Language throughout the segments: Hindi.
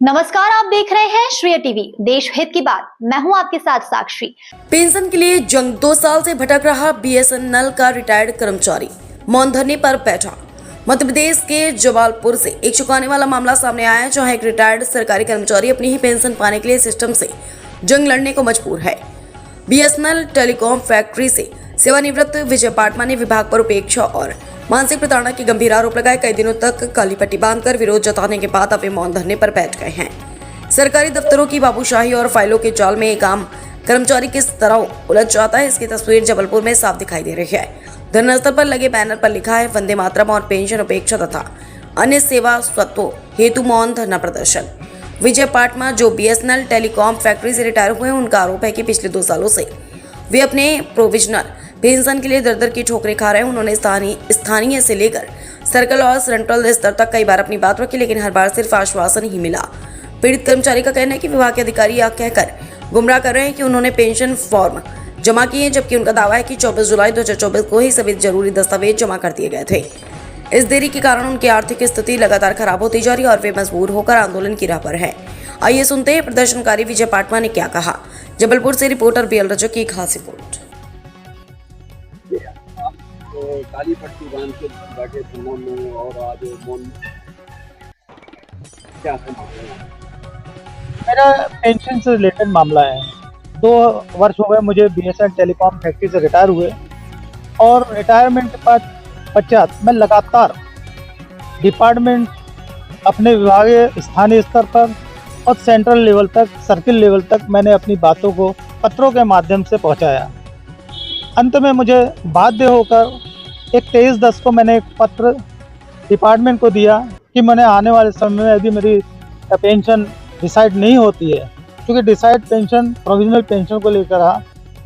नमस्कार, आप देख रहे हैं श्रेय टीवी, देश हित की बात। मैं हूं आपके साथ साक्षी। पेंशन के लिए जंग 2 साल से भटक रहा बीएसएनएल का रिटायर्ड कर्मचारी मौन धरने पर बैठा। मध्य प्रदेश के जबलपुर से एक चौंकाने वाला मामला सामने आया है, जहां एक रिटायर्ड सरकारी कर्मचारी अपनी ही पेंशन पाने के लिए सिस्टम से जंग लड़ने को मजबूर है। बीएसएनएल टेलीकॉम फैक्ट्री से सेवानिवृत्त विजय पाटमा ने विभाग पर उपेक्षा और मानसिक प्रताड़ना के गंभीर आरोप लगाए। कई दिनों तक काली पट्टी बांधकर विरोध जताने के बाद अब वे मौन धरने पर बैठ गए हैं। सरकारी दफ्तरों की बाबूशाही और फाइलों के जाल में एक आम कर्मचारी किस तरह उलझ जाता है, इसकी तस्वीर जबलपुर में साफ दिखाई दे रही है। धरनास्थल पर लगे बैनर पर लिखा है वंदे मातरम और पेंशन उपेक्षा तथा अन्य सेवा स्वत्वों हेतु मौन धरना प्रदर्शन। विजय पाटमा जो बीएसएनएल टेलीकॉम फैक्ट्री से रिटायर हुए हैं, उनका आरोप है कि पिछले 2 सालों से वे अपने प्रोविजनल पेंशन के लिए दर-दर की ठोकरें खा रहे हैं। उन्होंने स्थानीय से लेकर सर्कल और सेंट्रल स्तर तक कई बार अपनी बात रखी, लेकिन हर बार सिर्फ आश्वासन ही मिला। पीड़ित कर्मचारी का कहना है कि विभाग के अधिकारी यह कहकर गुमराह कर रहे हैं कि उन्होंने पेंशन फॉर्म जमा किए, जबकि उनका दावा है कि 24 जुलाई 2024 को ही सभी जरूरी दस्तावेज जमा कर दिए गए थे। इस देरी के कारण उनकी आर्थिक स्थिति लगातार खराब होती जा रही है और वे मजबूर होकर आंदोलन की राह पर है। आइए सुनते हैं प्रदर्शनकारी विजय पाटमा ने क्या कहा। जबलपुर से रिपोर्टर बीएल रजक की खास रिपोर्ट। तो काली पट्टी बांध के बैठे थे मौन में, और आज मौन क्या समझ? मेरा पेंशन से रिलेटेड मामला है। 2 वर्ष हो गए मुझे बीएसएनएल टेलीकॉम फैक्ट्री से रिटायर हुए, और रिटायरमेंट के पश्चात मैं लगातार डिपार्टमेंट, अपने विभागीय स्थानीय स्तर पर और सेंट्रल लेवल तक, सर्किल लेवल तक मैंने अपनी बातों को पत्रों के माध्यम से पहुंचाया। अंत में मुझे बाध्य होकर एक 23/10 को मैंने एक पत्र डिपार्टमेंट को दिया कि मैंने आने वाले समय में यदि मेरी पेंशन डिसाइड नहीं होती है, क्योंकि डिसाइड पेंशन प्रोविजनल पेंशन को लेकर रहा,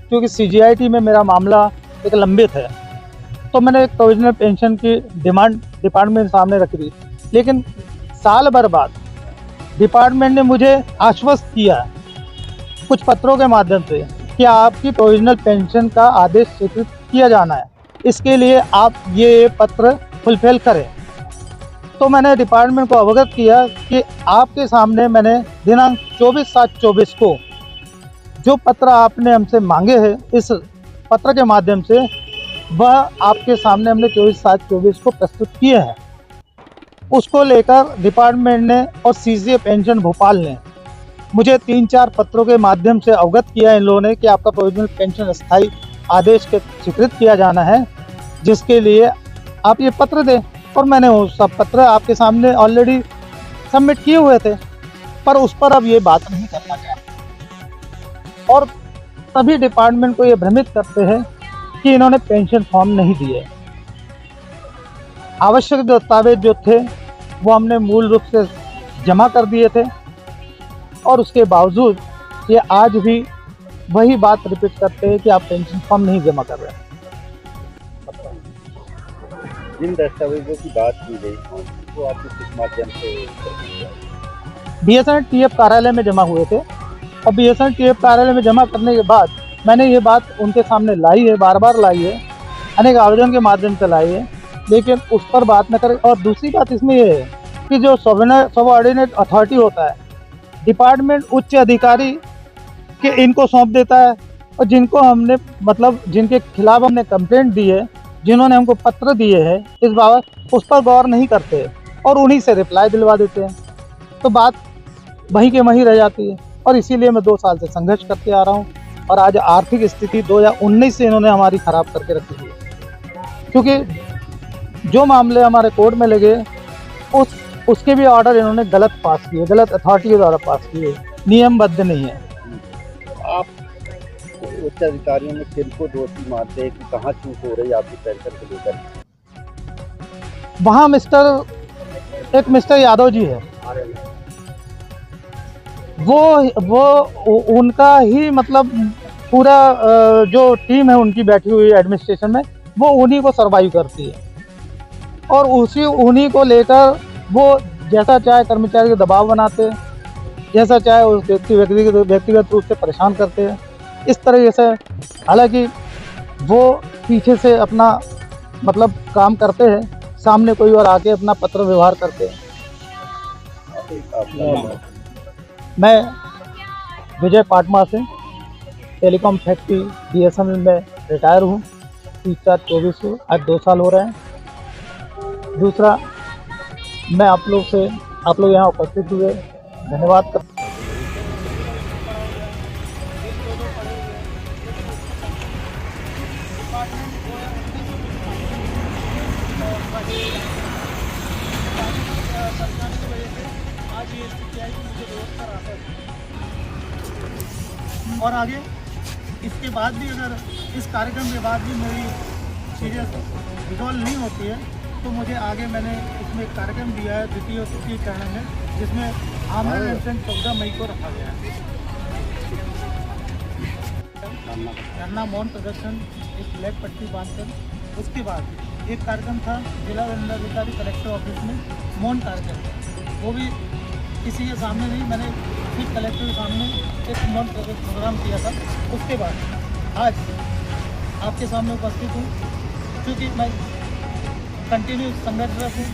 क्योंकि सीजीआईटी में मेरा मामला एक लंबित है, तो मैंने एक प्रोविजनल पेंशन की डिमांड डिपार्टमेंट सामने रख दी। लेकिन साल भर बाद डिपार्टमेंट ने मुझे आश्वस्त किया कुछ पत्रों के माध्यम से कि आपकी प्रोविजनल पेंशन का आदेश स्वीकृत किया जाना है, इसके लिए आप ये पत्र फुलफिल करें। तो मैंने डिपार्टमेंट को अवगत किया कि आपके सामने मैंने दिनांक 24/7/24 को जो पत्र आपने हमसे मांगे हैं, इस पत्र के माध्यम से वह आपके सामने हमने 24/7/24 को प्रस्तुत किए हैं। उसको लेकर डिपार्टमेंट ने और सीसीए पेंशन भोपाल ने मुझे 3-4 पत्रों के माध्यम से अवगत किया इन लोगों ने कि आपका प्रोविजनल पेंशन स्थायी आदेश के स्वीकृत किया जाना है, जिसके लिए आप ये पत्र दें। और मैंने वो सब पत्र आपके सामने ऑलरेडी सबमिट किए हुए थे, पर उस पर अब ये बात नहीं करना चाहते, और सभी डिपार्टमेंट को ये भ्रमित करते हैं कि इन्होंने पेंशन फॉर्म नहीं दिए। आवश्यक दस्तावेज जो थे वो हमने मूल रूप से जमा कर दिए थे, और उसके बावजूद ये आज भी वही बात रिपीट करते हैं कि आप पेंशन फॉर्म नहीं जमा कर रहे हैं। जिन दस्तावेजों की बात की गई वो आपको किस माध्यम से बीएसएनएल टीएफ कार्यालय में जमा हुए थे, और बीएसएनएल टीएफ कार्यालय में जमा करने के बाद मैंने ये बात उनके सामने लाई है, बार-बार लाई है, अनेक आवेदन के माध्यम से लाई है, लेकिन उस पर बात न करें। और दूसरी बात इसमें ये है कि जो सबऑर्डिनेट अथॉरिटी होता है, डिपार्टमेंट उच्च अधिकारी के इनको सौंप देता है, और जिनको हमने जिनके खिलाफ हमने कंप्लेंट दी है, जिन्होंने हमको पत्र दिए हैं इस बाबत, उस पर गौर नहीं करते और उन्हीं से रिप्लाई दिलवा देते हैं। तो बात वहीं के वहीं रह जाती है, और इसीलिए मैं 2 साल से संघर्ष करते आ रहा हूँ। और आज आर्थिक स्थिति 2019 से इन्होंने हमारी खराब करके रखी हुई है, क्योंकि जो मामले हमारे कोर्ट में लगे उसके भी ऑर्डर इन्होंने गलत पास किए, गलत अथॉरिटी के द्वारा पास किए, नियमबद्ध नहीं है। आप उच्च अधिकारियों में किनको दोषी मानते हैं कि कहाँ चूक हो रही है आपकी पेंशन को लेकर? वहाँ मिस्टर यादव जी है, वो उनका ही पूरा जो टीम है उनकी बैठी हुई एडमिनिस्ट्रेशन में, वो उन्हीं को सर्वाइव करती है, और उन्हीं को लेकर वो जैसा चाहे कर्मचारी को दबाव बनाते हैं, जैसा चाहे उस व्यक्तिगत रूप से परेशान करते हैं, इस तरीके से। हालांकि वो पीछे से अपना काम करते हैं, सामने कोई और आके अपना पत्र व्यवहार करते हैं। मैं विजय पाटमा से टेलीकॉम फैक्ट्री BSNL में रिटायर हूँ 30/4/24 को। आज 2 साल हो रहे हैं। दूसरा, मैं आप लोग यहाँ उपस्थित हुए धन्यवाद कर और आगे इसके बाद भी अगर इस कार्यक्रम के बाद भी मेरी चीज़ें रिजॉल्व नहीं होती है तो मुझे आगे मैंने इसमें एक कार्यक्रम दिया है द्वितीय और तृतीय चरण में, जिसमें आमरण अनशन 14 मई को रखा गया है। धरना मौन प्रदर्शन एक ब्लैक पट्टी बांधकर। उसके बाद एक कार्यक्रम था जिला दंडाधिकारी कलेक्टर ऑफिस में मौन कार्यक्रम, वो भी किसी के सामने नहीं, मैंने फिर कलेक्टर के सामने एक मौन प्रोग्राम किया था। उसके बाद आज आपके सामने उपस्थित हूँ क्योंकि मैं कंटिन्यू संघर्षरत हूँ।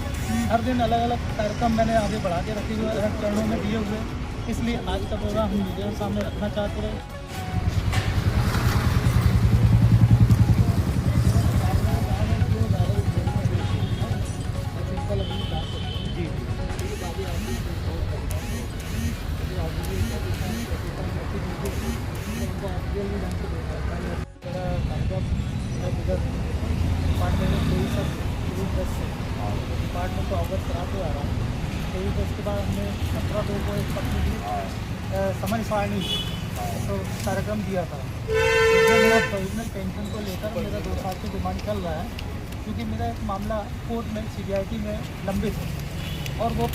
हर दिन अलग अलग कार्यक्रम मैंने आगे बढ़ा के रखे हुए, अलग चरणों में दिए हुए, इसलिए आज का प्रोग्राम हम मीडिया के सामने रखना चाहते हैं। डिपार्टमेंट को अवगत कराते आ रहा हूँ। तो उसके बाद हमने 17 को एक पब्लिक समझ सारणी तो कार्यक्रम दिया था, जिसमें मेरा प्रोविजनल पेंशन को लेकर मेरा 2 साल की डिमांड चल रहा है, क्योंकि मेरा एक मामला कोर्ट में CBIT में लंबित है और वो